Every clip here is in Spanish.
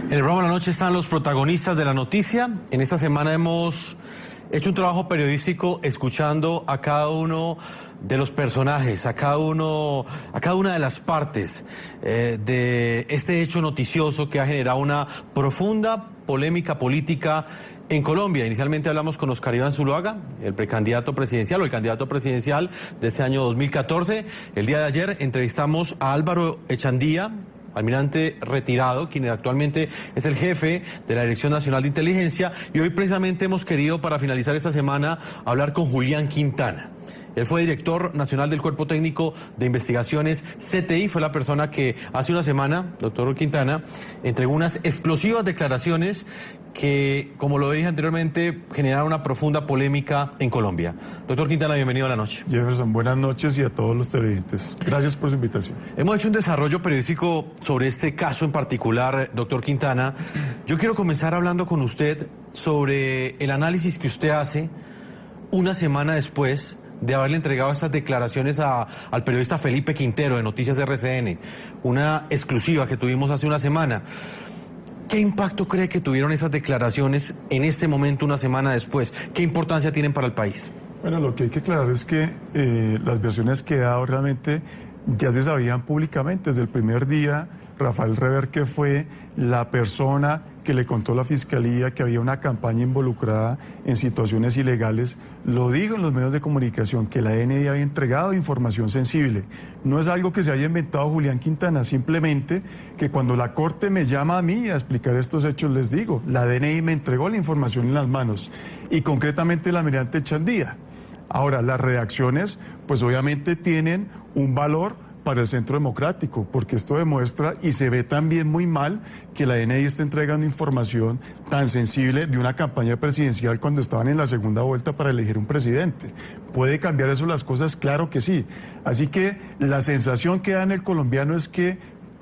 En el programa de la noche están los protagonistas de la noticia. En esta semana hemos hecho un trabajo periodístico escuchando a cada uno de los personajes, a cada una de las partes de este hecho noticioso que ha generado una profunda polémica política en Colombia. Inicialmente hablamos con Oscar Iván Zuluaga, el precandidato presidencial o el candidato presidencial de este año 2014. El día de ayer entrevistamos a Álvaro Echandía, almirante retirado, quien actualmente es el jefe de la Dirección Nacional de Inteligencia, y hoy precisamente hemos querido, para finalizar esta semana, hablar con Julián Quintana. Él fue director nacional del Cuerpo Técnico de Investigaciones CTI, fue la persona que hace una semana, doctor Quintana, entregó unas explosivas declaraciones que, como lo dije anteriormente, generaron una profunda polémica en Colombia. Doctor Quintana, bienvenido a la noche. Jefferson, buenas noches y a todos los televidentes. Gracias por su invitación. Hemos hecho un desarrollo periodístico sobre este caso en particular, doctor Quintana. Yo quiero comenzar hablando con usted sobre el análisis que usted hace una semana después de haberle entregado estas declaraciones al periodista Felipe Quintero de Noticias RCN, una exclusiva que tuvimos hace una semana. ¿Qué impacto cree que tuvieron esas declaraciones en este momento, una semana después? ¿Qué importancia tienen para el país? Bueno, lo que hay que aclarar es que las versiones que he dado realmente ya se sabían públicamente. Desde el primer día, Rafael Rever, fue la persona que le contó a la Fiscalía que había una campaña involucrada en situaciones ilegales, lo digo en los medios de comunicación, que la DNI había entregado información sensible. No es algo que se haya inventado Julián Quintana, simplemente que cuando la Corte me llama a mí a explicar estos hechos, les digo, la DNI me entregó la información en las manos, y concretamente el almirante Echandía. Ahora, las redacciones, pues obviamente tienen un valor para el Centro Democrático, porque esto demuestra y se ve también muy mal que la DNI esté entregando información tan sensible de una campaña presidencial cuando estaban en la segunda vuelta para elegir un presidente. ¿Puede cambiar eso las cosas? Claro que sí. Así que la sensación que da en el colombiano es que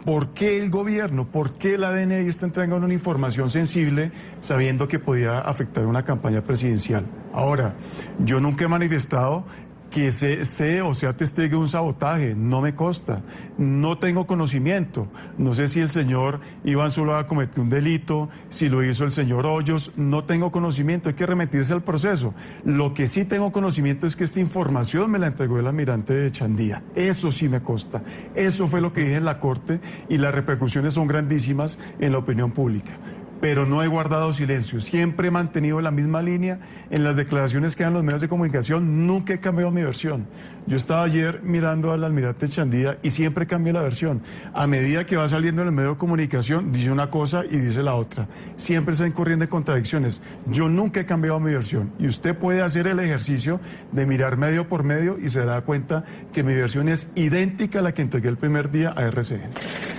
¿por qué el gobierno, por qué la DNI está entregando una información sensible sabiendo que podía afectar una campaña presidencial? Ahora, yo nunca he manifestado que sea testigo de un sabotaje, no me consta, no tengo conocimiento, no sé si el señor Iván Zuluaga cometió un delito, si lo hizo el señor Hoyos, no tengo conocimiento, hay que remitirse al proceso. Lo que sí tengo conocimiento es que esta información me la entregó el almirante de Echandía, eso sí me consta, eso fue lo que dije en la Corte y las repercusiones son grandísimas en la opinión pública. Pero no he guardado silencio, siempre he mantenido la misma línea en las declaraciones que dan los medios de comunicación, nunca he cambiado mi versión. Yo estaba ayer mirando al almirante Echandía y siempre cambié la versión. A medida que va saliendo en el medio de comunicación, dice una cosa y dice la otra. Siempre está incurriendo en contradicciones. Yo nunca he cambiado mi versión y usted puede hacer el ejercicio de mirar medio por medio y se dará cuenta que mi versión es idéntica a la que entregué el primer día a RCN.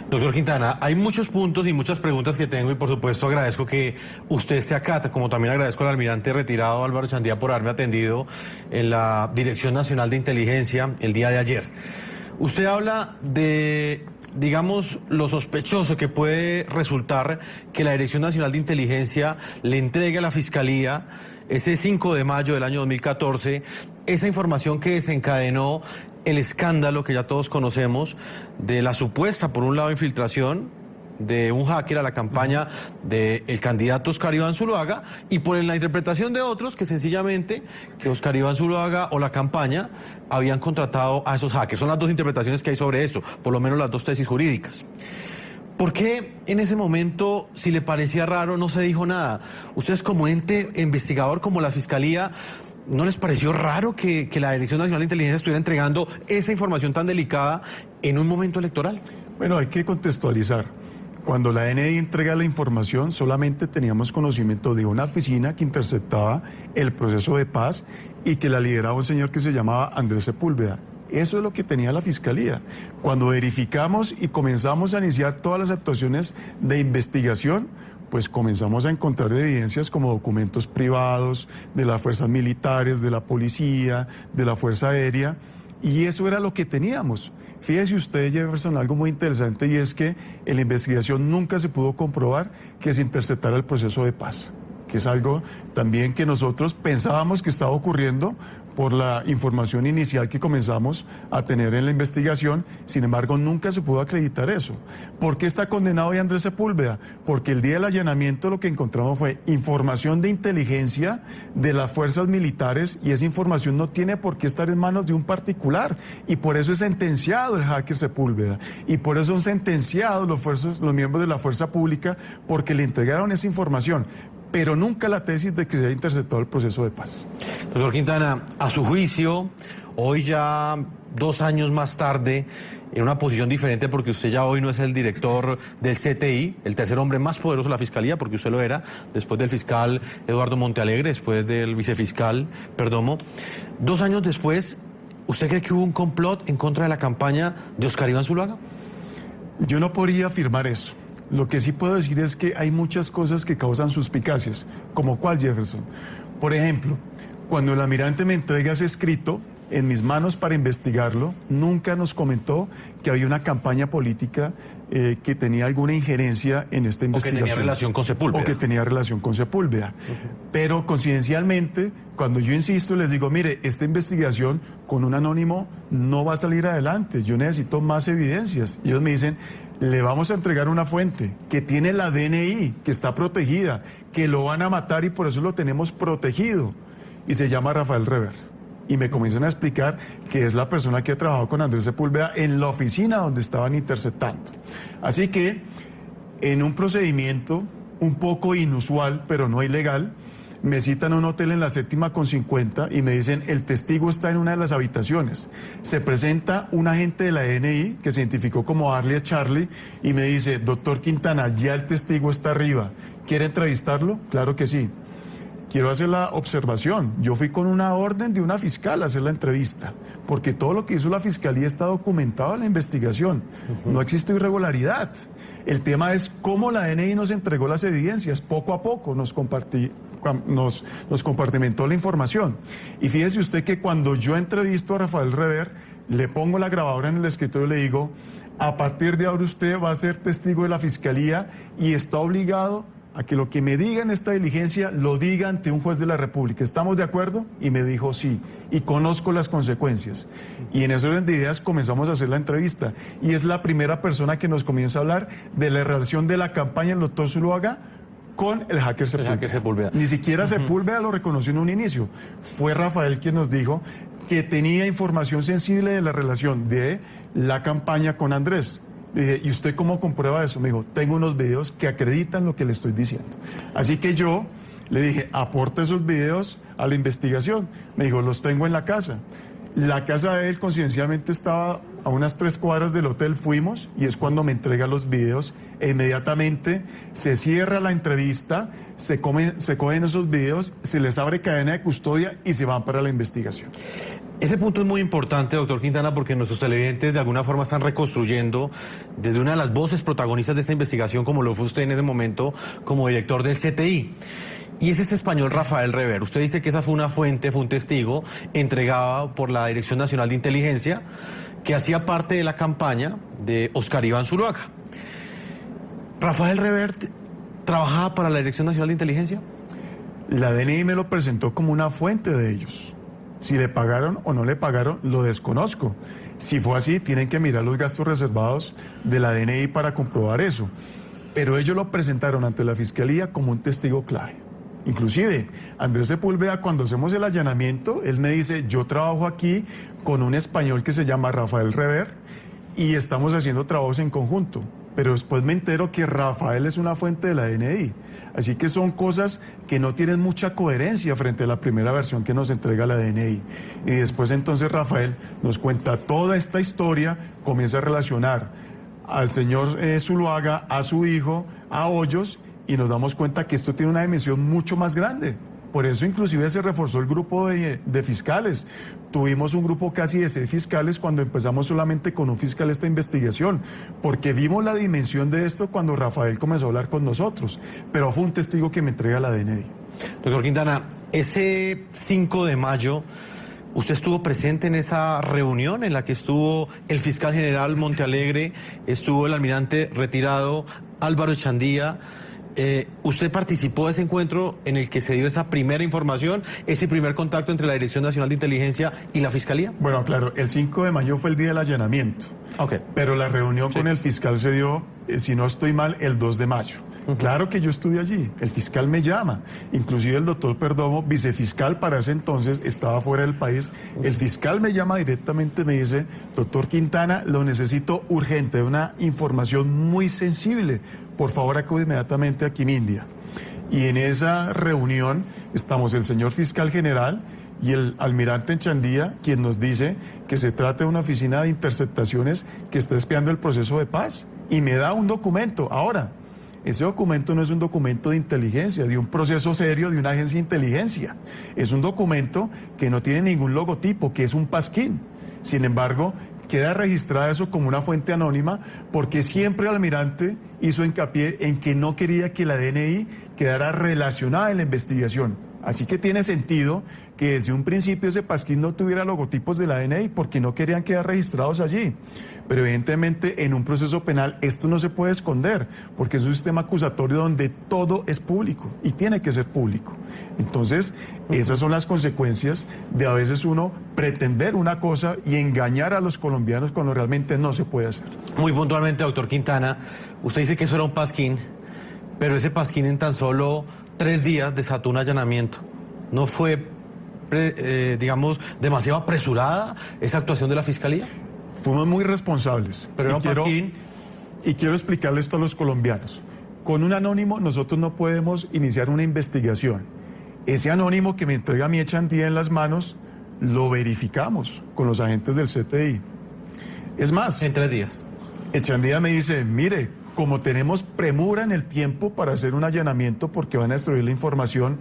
Doctor Quintana, hay muchos puntos y muchas preguntas que tengo y por supuesto agradezco que usted esté acá, como también agradezco al almirante retirado Álvaro Echandía por haberme atendido en la Dirección Nacional de Inteligencia el día de ayer. Usted habla de, digamos, lo sospechoso que puede resultar que la Dirección Nacional de Inteligencia le entregue a la Fiscalía ese 5 de mayo del año 2014 esa información que desencadenó el escándalo que ya todos conocemos de la supuesta, por un lado, infiltración de un hacker a la campaña del candidato Oscar Iván Zuluaga y por la interpretación de otros que sencillamente que Oscar Iván Zuluaga o la campaña habían contratado a esos hackers. Son las dos interpretaciones que hay sobre eso, por lo menos las dos tesis jurídicas. ¿Por qué en ese momento, si le parecía raro, no se dijo nada? Ustedes como ente investigador, como la Fiscalía, ¿no les pareció raro que la Dirección Nacional de Inteligencia estuviera entregando esa información tan delicada en un momento electoral? Bueno, hay que contextualizar. Cuando la DNI entrega la información, solamente teníamos conocimiento de una oficina que interceptaba el proceso de paz y que la lideraba un señor que se llamaba Andrés Sepúlveda. Eso es lo que tenía la Fiscalía. Cuando verificamos y comenzamos a iniciar todas las actuaciones de investigación, pues comenzamos a encontrar evidencias como documentos privados de las fuerzas militares, de la policía, de la Fuerza Aérea, y eso era lo que teníamos. Fíjese usted, Jefferson, algo muy interesante, y es que en la investigación nunca se pudo comprobar que se interceptara el proceso de paz, que es algo también que nosotros pensábamos que estaba ocurriendo por la información inicial que comenzamos a tener en la investigación. Sin embargo, nunca se pudo acreditar eso. ¿Por qué está condenado hoy Andrés Sepúlveda? Porque el día del allanamiento lo que encontramos fue información de inteligencia de las fuerzas militares, y esa información no tiene por qué estar en manos de un particular, y por eso es sentenciado el hacker Sepúlveda, y por eso son sentenciados los miembros de la fuerza pública, porque le entregaron esa información, pero nunca la tesis de que se haya interceptado el proceso de paz. Doctor Quintana, a su juicio, hoy ya 2 años más tarde, en una posición diferente, porque usted ya hoy no es el director del CTI, el tercer hombre más poderoso de la Fiscalía, porque usted lo era, después del fiscal Eduardo Montealegre, después del vicefiscal Perdomo. 2 años después, ¿usted cree que hubo un complot en contra de la campaña de Oscar Iván Zuluaga? Yo no podría afirmar eso. Lo que sí puedo decir es que hay muchas cosas que causan suspicacias, como cuál, Jefferson. Por ejemplo, cuando el almirante me entrega ese escrito en mis manos para investigarlo, nunca nos comentó que había una campaña política que tenía alguna injerencia en esta investigación. O que tenía relación con Sepúlveda. O que tenía relación con Sepúlveda. Pero coincidencialmente, cuando yo insisto, les digo, mire, esta investigación con un anónimo no va a salir adelante, yo necesito más evidencias. Y ellos me dicen, le vamos a entregar una fuente que tiene la DNI, que está protegida, que lo van a matar y por eso lo tenemos protegido. Y se llama Rafael Rever. Y me comienzan a explicar que es la persona que ha trabajado con Andrés Sepúlveda en la oficina donde estaban interceptando. Así que, en un procedimiento un poco inusual, pero no ilegal, me citan a un hotel en la 7ª con 50 y me dicen, el testigo está en una de las habitaciones. Se presenta un agente de la DNI que se identificó como Arlie Charlie y me dice, doctor Quintana, ya el testigo está arriba. ¿Quiere entrevistarlo? Claro que sí. Quiero hacer la observación. Yo fui con una orden de una fiscal a hacer la entrevista, porque todo lo que hizo la fiscalía está documentado en la investigación. No existe irregularidad. El tema es cómo la DNI nos entregó las evidencias. Poco a poco nos compartimentó la información. Y fíjese usted que cuando yo entrevisto a Rafael Rever, le pongo la grabadora en el escritorio y le digo, a partir de ahora usted va a ser testigo de la fiscalía y está obligado a que lo que me diga en esta diligencia lo diga ante un juez de la República. ¿Estamos de acuerdo? Y me dijo sí, y conozco las consecuencias. Y en ese orden de ideas comenzamos a hacer la entrevista. Y es la primera persona que nos comienza a hablar de la relación de la campaña del doctor Zuluaga con el hacker Sepúlveda. Ni siquiera Sepúlveda lo reconoció en un inicio. Fue Rafael quien nos dijo que tenía información sensible de la relación de la campaña con Andrés. Le dije, ¿y usted cómo comprueba eso? Me dijo, tengo unos videos que acreditan lo que le estoy diciendo. Así que yo le dije, aporte esos videos a la investigación. Me dijo, los tengo en la casa. La casa de él coincidencialmente estaba a unas 3 cuadras del hotel, fuimos, y es cuando me entrega los videos, e inmediatamente se cierra la entrevista, se cogen esos videos, se les abre cadena de custodia y se van para la investigación. Ese punto es muy importante, doctor Quintana, porque nuestros televidentes de alguna forma están reconstruyendo desde una de las voces protagonistas de esta investigación, como lo fue usted en ese momento como director del CTI. Y es este español Rafael Rever. Usted dice que esa fue una fuente, fue un testigo entregado por la Dirección Nacional de Inteligencia que hacía parte de la campaña de Oscar Iván Zuluaga. ¿Rafael Rever trabajaba para la Dirección Nacional de Inteligencia? La DNI me lo presentó como una fuente de ellos. Si le pagaron o no le pagaron, lo desconozco. Si fue así, tienen que mirar los gastos reservados de la DNI para comprobar eso. Pero ellos lo presentaron ante la Fiscalía como un testigo clave. Inclusive, Andrés Sepúlveda, cuando hacemos el allanamiento, él me dice, yo trabajo aquí con un español que se llama Rafael Rever y estamos haciendo trabajos en conjunto. Pero después me entero que Rafael es una fuente de la DNI. Así que son cosas que no tienen mucha coherencia frente a la primera versión que nos entrega la DNI. Y después entonces Rafael nos cuenta toda esta historia, comienza a relacionar al señor Zuluaga, a su hijo, a Hoyos, y nos damos cuenta que esto tiene una dimensión mucho más grande. Por eso inclusive se reforzó el grupo de fiscales. Tuvimos un grupo casi de 6 fiscales cuando empezamos solamente con un fiscal esta investigación, porque vimos la dimensión de esto cuando Rafael comenzó a hablar con nosotros, pero fue un testigo que me entrega la DNI. Doctor Quintana, ese 5 de mayo, ¿usted estuvo presente en esa reunión en la que estuvo el fiscal general Montealegre, estuvo el almirante retirado Álvaro Echandía, ¿Usted participó de ese encuentro en el que se dio esa primera información, ese primer contacto entre la Dirección Nacional de Inteligencia y la Fiscalía? Bueno, claro, el 5 de mayo fue el día del allanamiento. Ok. Pero la reunión con el fiscal se dio, si no estoy mal, el 2 de mayo. Claro que yo estuve allí, el fiscal me llama, inclusive el doctor Perdomo, vicefiscal para ese entonces, estaba fuera del país, el fiscal me llama directamente, me dice, doctor Quintana, lo necesito urgente, una información muy sensible, por favor acude inmediatamente a Quimindia. Y en esa reunión estamos el señor fiscal general y el almirante Enchandía, quien nos dice que se trata de una oficina de interceptaciones que está espiando el proceso de paz, y me da un documento. Ahora, ese documento no es un documento de inteligencia, de un proceso serio de una agencia de inteligencia. Es un documento que no tiene ningún logotipo, que es un pasquín. Sin embargo, queda registrada eso como una fuente anónima porque siempre el almirante hizo hincapié en que no quería que la DNI quedara relacionada en la investigación. Así que tiene sentido que desde un principio ese pasquín no tuviera logotipos de la DNI porque no querían quedar registrados allí. Pero evidentemente en un proceso penal esto no se puede esconder porque es un sistema acusatorio donde todo es público y tiene que ser público. Entonces, esas son las consecuencias de a veces uno pretender una cosa y engañar a los colombianos cuando realmente no se puede hacer. Muy puntualmente, doctor Quintana, usted dice que eso era un pasquín, pero ese pasquín en tan solo 3 días desató un allanamiento. ¿No fue, digamos, demasiado apresurada esa actuación de la Fiscalía? Fuimos muy responsables. Pero era un pasquín. Y quiero explicarle esto a los colombianos. Con un anónimo nosotros no podemos iniciar una investigación. Ese anónimo que me entrega mi Enchandía en las manos, lo verificamos con los agentes del CTI. Es más, En 3 días. Enchandía me dice, mire, como tenemos premura en el tiempo para hacer un allanamiento porque van a destruir la información,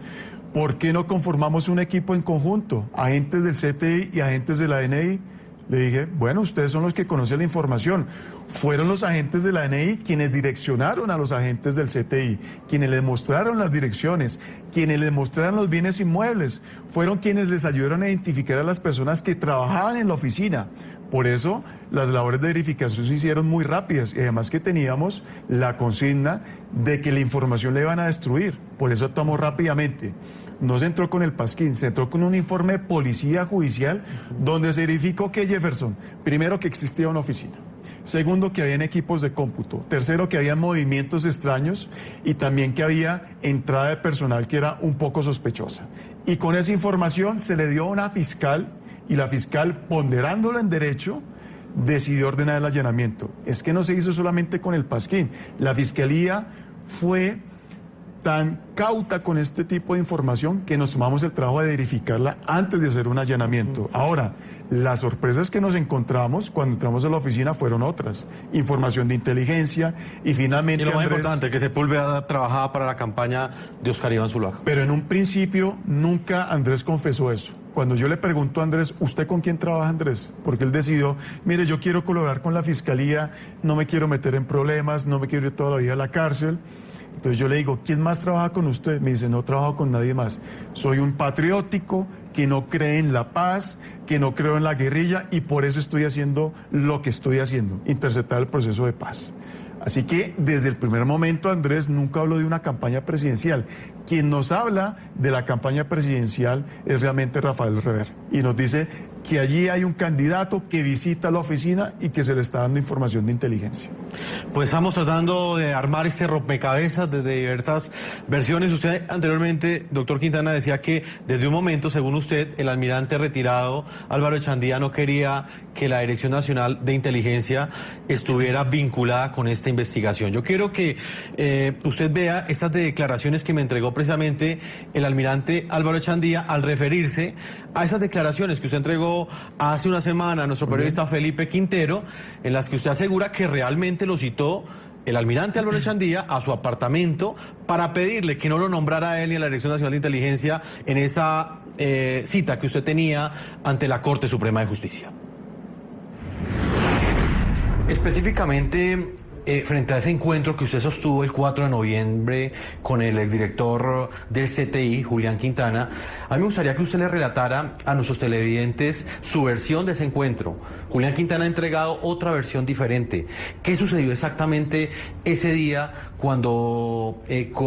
¿por qué no conformamos un equipo en conjunto? Agentes del CTI y agentes de la DNI. Le dije, bueno, ustedes son los que conocen la información. Fueron los agentes de la DNI quienes direccionaron a los agentes del CTI, quienes les mostraron las direcciones, quienes les mostraron los bienes inmuebles, fueron quienes les ayudaron a identificar a las personas que trabajaban en la oficina. Por eso las labores de verificación se hicieron muy rápidas y además que teníamos la consigna de que la información la iban a destruir. Por eso actuamos rápidamente. No se entró con el pasquín, se entró con un informe de policía judicial donde se verificó que Jefferson, primero que existía una oficina, segundo que habían equipos de cómputo, tercero que había movimientos extraños y también que había entrada de personal que era un poco sospechosa. Y con esa información se le dio a una fiscal y la fiscal, ponderándolo en derecho, decidió ordenar el allanamiento. Es que no se hizo solamente con el pasquín, la fiscalía fue tan cauta con este tipo de información que nos tomamos el trabajo de verificarla antes de hacer un allanamiento. Ahora, las sorpresas que nos encontramos cuando entramos a la oficina fueron otras. Información de inteligencia y finalmente, Y lo más Andrés, importante, que Sepúlveda trabajaba para la campaña de Oscar Iván Zuluaga. pero en un principio nunca Andrés confesó eso. Cuando yo le pregunto a Andrés, ¿usted con quién trabaja, Andrés? Porque él decidió, mire, yo quiero colaborar con la fiscalía, no me quiero meter en problemas, no me quiero ir toda la vida a la cárcel. Entonces yo le digo, ¿quién más trabaja con usted? Me dice, no trabajo con nadie más. Soy un patriótico que no cree en la paz, que no creo en la guerrilla y por eso estoy haciendo lo que estoy haciendo, interceptar el proceso de paz. Así que desde el primer momento Andrés nunca habló de una campaña presidencial. Quien nos habla de la campaña presidencial es realmente Rafael Rever y nos dice que allí hay un candidato que visita la oficina y que se le está dando información de inteligencia. Pues estamos tratando de armar este rompecabezas desde diversas versiones. Usted anteriormente, doctor Quintana, decía que desde un momento, según usted, el almirante retirado Álvaro Enchandía no quería que la Dirección Nacional de Inteligencia estuviera vinculada con esta investigación. Yo quiero que usted vea estas declaraciones que me entregó precisamente el almirante Álvaro Enchandía al referirse a esas declaraciones que usted entregó hace una semana a nuestro periodista Felipe Quintero, en las que usted asegura que realmente lo citó el almirante Álvaro Enchandía a su apartamento para pedirle que no lo nombrara a él ni a la Dirección Nacional de Inteligencia en esa cita que usted tenía ante la Corte Suprema de Justicia. Específicamente, frente a ese encuentro que usted sostuvo el 4 de noviembre con el exdirector del CTI, Julián Quintana, a mí me gustaría que usted le relatara a nuestros televidentes su versión de ese encuentro. Julián Quintana ha entregado otra versión diferente. ¿Qué sucedió exactamente ese día cuando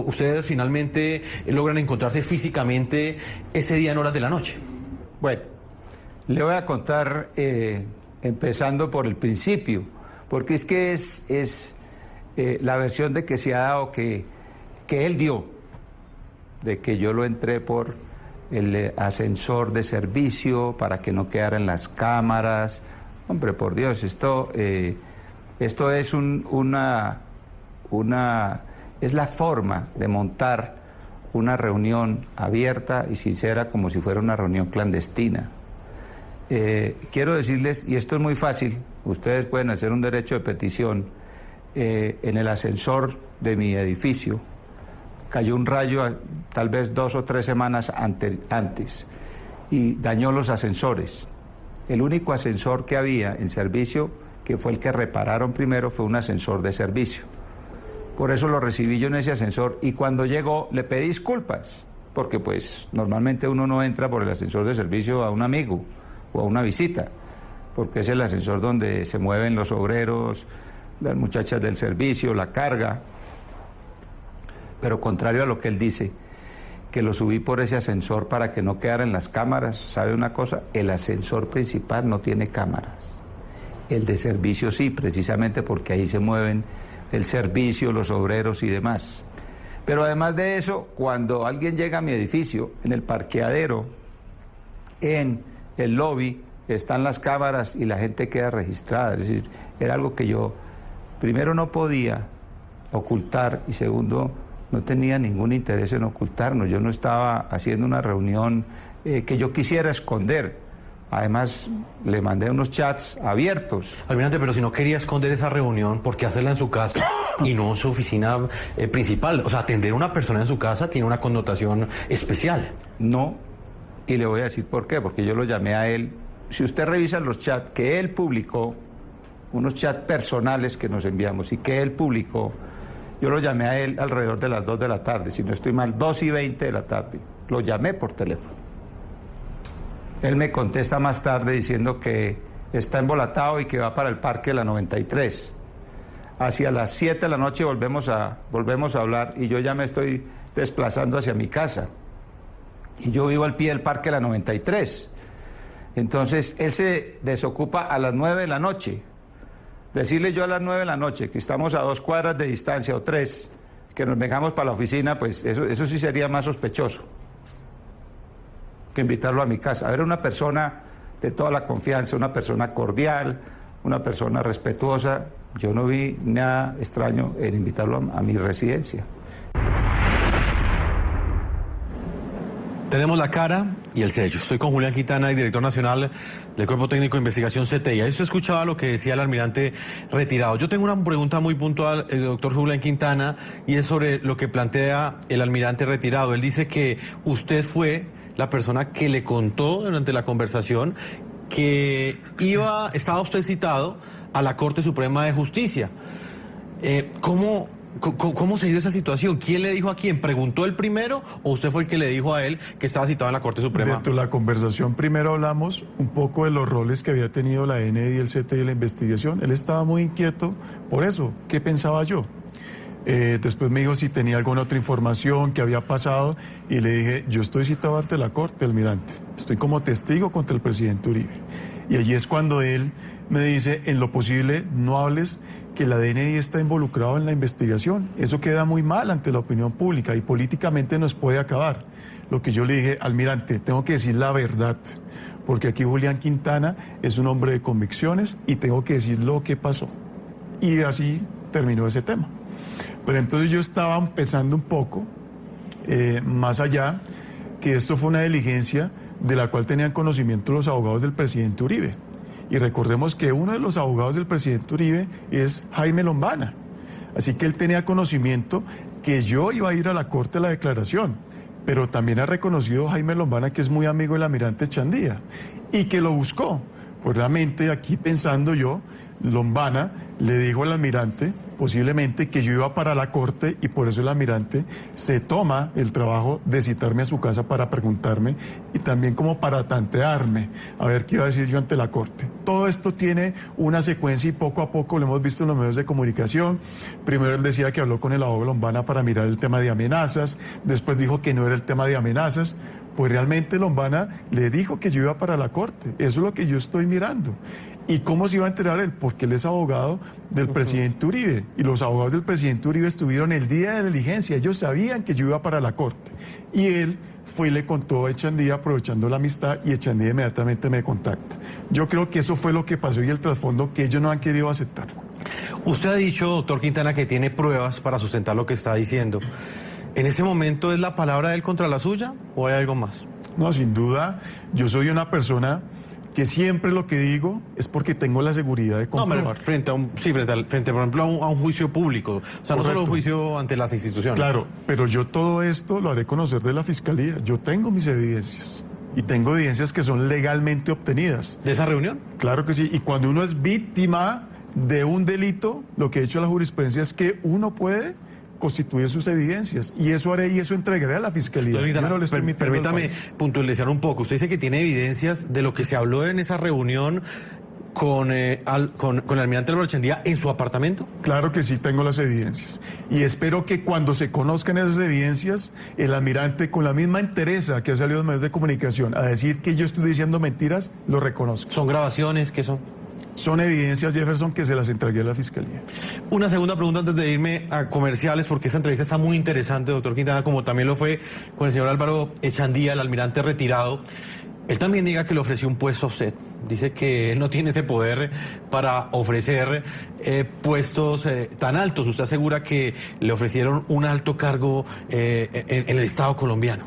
ustedes finalmente logran encontrarse físicamente ese día en horas de la noche? Bueno, le voy a contar empezando por el principio, porque es que es la versión de que se ha dado que él dio, de que yo lo entré por el ascensor de servicio para que no quedara en las cámaras. Hombre, por Dios, esto es es la forma de montar una reunión abierta y sincera como si fuera una reunión clandestina. Quiero decirles, y esto es muy fácil, ustedes pueden hacer un derecho de petición. En el ascensor de mi edificio cayó un rayo tal vez 2 o 3 semanas antes y dañó los ascensores. El único ascensor que había en servicio, que fue el que repararon primero, fue un ascensor de servicio. Por eso lo recibí yo en ese ascensor y cuando llegó le pedí disculpas, porque pues normalmente uno no entra por el ascensor de servicio a un amigo o a una visita, porque es el ascensor donde se mueven los obreros, las muchachas del servicio, la carga. Pero contrario a lo que él dice, que lo subí por ese ascensor para que no quedara en las cámaras, ¿sabe una cosa? El ascensor principal no tiene cámaras. El de servicio sí, precisamente porque ahí se mueven el servicio, los obreros y demás. Pero además de eso, cuando alguien llega a mi edificio, en el parqueadero, en el lobby, están las cámaras y la gente queda registrada. Es decir, era algo que yo, primero, no podía ocultar y segundo, no tenía ningún interés en ocultarnos. Yo no estaba haciendo una reunión que yo quisiera esconder. Además, le mandé unos chats abiertos. Almirante, pero si no quería esconder esa reunión, ¿por qué hacerla en su casa y no en su oficina principal? O sea, atender a una persona en su casa tiene una connotación especial. No, y le voy a decir por qué, porque yo lo llamé a él. Si usted revisa los chats que él publicó, unos chats personales que nos enviamos y que él publicó, yo lo llamé a él alrededor de las 2 de la tarde, si no estoy mal, 2:20 de la tarde. Lo llamé por teléfono. Él me contesta más tarde diciendo que está embolatado y que va para el parque de la 93. Hacia las 7 de la noche volvemos a hablar y yo ya me estoy desplazando hacia mi casa. Y yo vivo al pie del parque de la 93. Entonces, él se desocupa a las 9 de la noche. Decirle yo a las 9 de la noche que estamos a 2 cuadras de distancia o 3, que nos vengamos para la oficina, pues eso sí sería más sospechoso que invitarlo a mi casa. A ver, una persona de toda la confianza, una persona cordial, una persona respetuosa. Yo no vi nada extraño en invitarlo a mi residencia. Tenemos la cara y el sello. Estoy con Julián Quintana, director nacional del Cuerpo Técnico de Investigación CTI. Ahí usted escuchaba lo que decía el almirante retirado. Yo tengo una pregunta muy puntual, el doctor Julián Quintana, y es sobre lo que plantea el almirante retirado. Él dice que usted fue la persona que le contó durante la conversación que estaba usted citado a la Corte Suprema de Justicia. ¿Cómo se dio esa situación? ¿Quién le dijo a quién? ¿Preguntó él primero o usted fue el que le dijo a él que estaba citado en la Corte Suprema? Dentro de la conversación primero hablamos un poco de los roles que había tenido la DNI y el CTI en la investigación. Él estaba muy inquieto por eso. ¿Qué pensaba yo? Después me dijo si tenía alguna otra información que había pasado y le dije, yo estoy citado ante la Corte, almirante. Estoy como testigo contra el presidente Uribe. Y allí es cuando él me dice, en lo posible, no hables que la DNI está involucrado en la investigación. Eso queda muy mal ante la opinión pública y políticamente nos puede acabar. Lo que yo le dije, almirante, tengo que decir la verdad, porque aquí Julián Quintana es un hombre de convicciones y tengo que decir lo que pasó. Y así terminó ese tema. Pero entonces yo estaba empezando un poco más allá, que esto fue una diligencia de la cual tenían conocimiento los abogados del presidente Uribe. Y recordemos que uno de los abogados del presidente Uribe es Jaime Lombana. Así que él tenía conocimiento que yo iba a ir a la Corte a la declaración, pero también ha reconocido Jaime Lombana que es muy amigo del almirante Chandía y que lo buscó. Pues realmente aquí pensando yo, Lombana le dijo al almirante posiblemente que yo iba para la corte y por eso el almirante se toma el trabajo de citarme a su casa para preguntarme y también como para tantearme a ver qué iba a decir yo ante la corte. Todo esto tiene una secuencia y poco a poco lo hemos visto en los medios de comunicación. Primero él decía que habló con el abogado Lombana para mirar el tema de amenazas, después dijo que no era el tema de amenazas. Pues realmente Lombana le dijo que yo iba para la corte. Eso es lo que yo estoy mirando. ¿Y cómo se iba a enterar él? Porque él es abogado del presidente Uribe. Y los abogados del presidente Uribe estuvieron el día de la diligencia. Ellos sabían que yo iba para la corte. Y él fue y le contó a Echandía, aprovechando la amistad, y Echandía inmediatamente me contacta. Yo creo que eso fue lo que pasó y el trasfondo que ellos no han querido aceptar. Usted ha dicho, doctor Quintana, que tiene pruebas para sustentar lo que está diciendo. ¿En ese momento es la palabra de él contra la suya o hay algo más? No, sin duda, yo soy una persona que siempre lo que digo es porque tengo la seguridad de comprobar. No, frente, por ejemplo, a un juicio público. O sea, Correcto. no solo un juicio ante las instituciones. Claro, pero yo todo esto lo haré conocer de la Fiscalía. Yo tengo mis evidencias. Y tengo evidencias que son legalmente obtenidas. ¿De esa reunión? Claro que sí. Y cuando uno es víctima de un delito, lo que ha hecho la jurisprudencia es que uno puede constituir sus evidencias. Y eso haré y eso entregaré a la Fiscalía. Doctor Quintana, Yo no le estoy mintiendo al permítame país. puntualizar un poco. Usted dice que tiene evidencias de lo que se habló en esa reunión con el almirante Álvaro Echandía en su apartamento. Claro que sí, tengo las evidencias. Y espero que cuando se conozcan esas evidencias, el almirante, con la misma entereza que ha salido en medios de comunicación a decir que yo estoy diciendo mentiras, lo reconozco. ¿Son grabaciones? ¿Qué son? Son evidencias, Jefferson, que se las entregué a la Fiscalía. Una segunda pregunta antes de irme a comerciales, porque esta entrevista está muy interesante, doctor Quintana, como también lo fue con el señor Álvaro Echandía, el almirante retirado. Él también niega que le ofreció un puesto a usted. Dice que él no tiene ese poder para ofrecer puestos tan altos. Usted asegura que le ofrecieron un alto cargo en el Estado colombiano.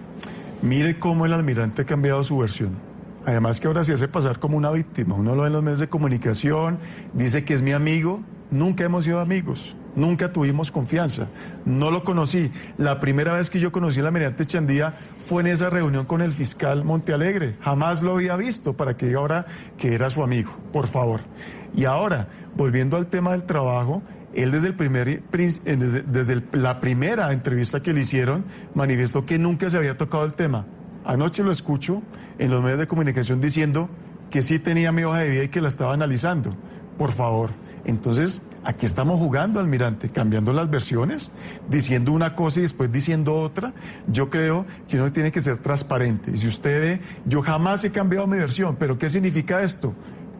Mire cómo el almirante ha cambiado su versión. Además que ahora se hace pasar como una víctima. Uno lo ve en los medios de comunicación, dice que es mi amigo. Nunca hemos sido amigos, nunca tuvimos confianza, no lo conocí. La primera vez que yo conocí al almirante Echandía fue en esa reunión con el fiscal Montealegre. Jamás lo había visto para que diga ahora que era su amigo, por favor. Y ahora, volviendo al tema del trabajo, él desde la primera entrevista que le hicieron manifestó que nunca se había tocado el tema. Anoche lo escucho en los medios de comunicación diciendo que sí tenía mi hoja de vida y que la estaba analizando. Por favor. Entonces, aquí estamos jugando, almirante, cambiando las versiones, diciendo una cosa y después diciendo otra. Yo creo que uno tiene que ser transparente. Y si usted ve, yo jamás he cambiado mi versión. ¿Pero qué significa esto?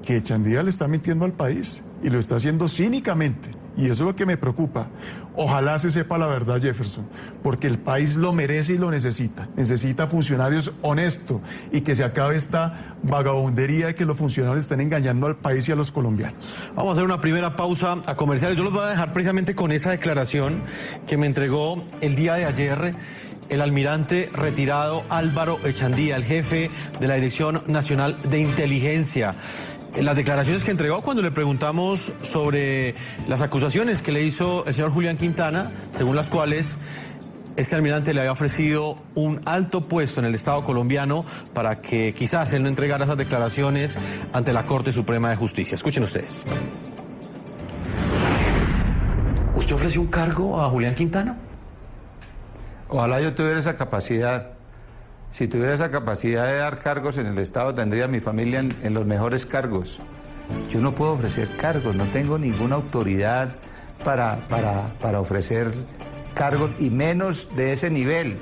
Que Echandía le está mintiendo al país y lo está haciendo cínicamente. Y eso es lo que me preocupa. Ojalá se sepa la verdad, Jefferson, porque el país lo merece y lo necesita. Necesita funcionarios honestos y que se acabe esta vagabundería de que los funcionarios estén engañando al país y a los colombianos. Vamos a hacer una primera pausa a comerciales. Yo los voy a dejar precisamente con esa declaración que me entregó el día de ayer el almirante retirado Álvaro Echandía, el jefe de la Dirección Nacional de Inteligencia. Las declaraciones que entregó cuando le preguntamos sobre las acusaciones que le hizo el señor Julián Quintana, según las cuales este almirante le había ofrecido un alto puesto en el Estado colombiano para que quizás él no entregara esas declaraciones ante la Corte Suprema de Justicia. Escuchen ustedes. ¿Usted ofreció un cargo a Julián Quintana? Ojalá yo tuviera esa capacidad. Si tuviera esa capacidad de dar cargos en el Estado, tendría a mi familia en los mejores cargos. Yo no puedo ofrecer cargos, no tengo ninguna autoridad para ofrecer cargos, y menos de ese nivel.